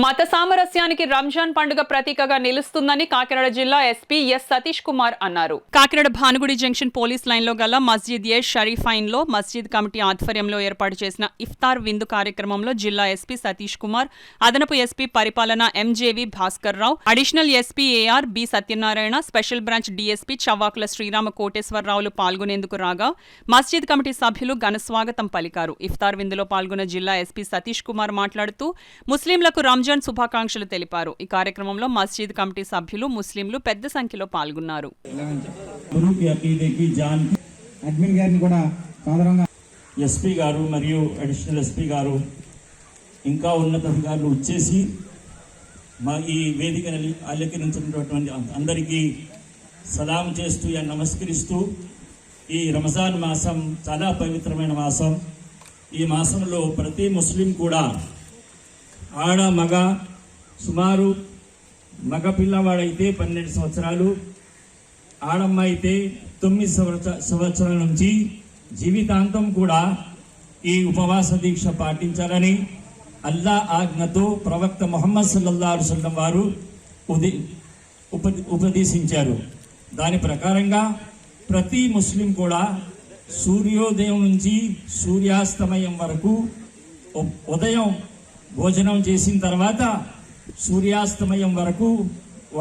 మత సామరస్యానికి రంజాన్ పండుగ ప్రతీకగా నిలుస్తుందని కాకినాడ జిల్లా ఎస్పీ ఎస్ సతీష్ కుమార్ అన్నారు. కాకినాడ భానుగుడి జంక్షన్ పోలీస్ లైన్లో గల మస్జిద్ ఏ షరీఫైన్ లో మస్జిద్ కమిటీ ఆధ్వర్యంలో ఏర్పాటు చేసిన ఇఫ్తార్ విందు కార్యక్రమంలో జిల్లా ఎస్పీ సతీష్ కుమార్, అదనపు ఎస్పీ పరిపాలన MJV Bhaskar Rao, additional SP AR B Satyanarayana, special branch DSP Chavvakula Srirama కోటేశ్వరరావులు పాల్గొనేందుకు రాగా మస్జిద్ కమిటీ సభ్యులు ఘనస్వాగతం పలికారు. ఇఫ్తార్ విందులో పాల్గొన్న జిల్లా ఎస్పీ సతీష్ కుమార్ మాట్లాడుతూ ముస్లింలకు రంజాన్ శుభాకాంక్షలు తెలిపారు. ఈ కార్యక్రమంలో మస్జిద్ కమిటీ సభ్యులు, ముస్లింలు పెద్ద సంఖ్యలో పాల్గొన్నారు. ఎస్పీ గారు మరియు అడిషనల్ ఎస్పీ గారు ఇంకా ఉన్నతాధికారులు వచ్చేసి మా ఈ వేదికను అలంకరించినటువంటి అందరికీ సలాం చేస్తూ నమస్కరిస్తూ, ఈ రంజాన్ మాసం చాలా పవిత్రమైన మాసం. ఈ మాసంలో ప్రతి ముస్లిం కూడా ఆడ మగ సుమారు మగ పిల్లవాడైతే 12 సంవత్సరాలు, ఆడమ్మ అయితే 9 సంవత్సరాల నుంచి జీవితాంతం కూడా ఈ ఉపవాస దీక్ష పాటించాలని అల్లా ఆజ్ఞతో ప్రవక్త ముహమ్మద్ సల్లల్లాహు అలైహి వసల్లం వారు ఉపదేశించారు. దాని ప్రకారంగా ప్రతి ముస్లిం కూడా సూర్యోదయం నుంచి సూర్యాస్తమయం వరకు ఉదయం భోజనం చేసిన తర్వాత సూర్యాస్తమయం వరకు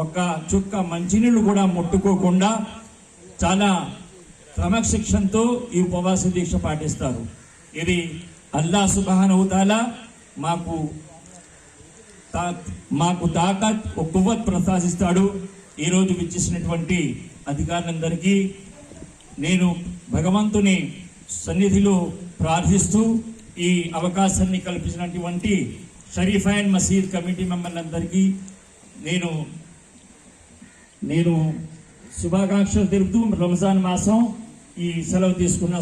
ఒక చుక్క మంచినీళ్ళు కూడా ముట్టుకోకుండా చాలా క్రమశిక్షణతో ఈ ఉపవాస దీక్ష పాటిస్తారు. ఇది అల్లా సుబ్హానహు తఆలా మాకు తాకత్ కువ్వత్ ప్రసాదిస్తాడు. ఈరోజు విచ్చేసినటువంటి అధికారులందరికీ నేను భగవంతుని సన్నిధిలో ప్రార్థిస్తూ ఈ అవకాశాన్ని కల్పించినటువంటి షరీఫైన్ మసీద్ కమిటీ మెంబర్లందరికీ నేను శుభాకాంక్షలు తెలుపుతూ రంజాన్ మాసం ఈ సెలవు తీసుకున్న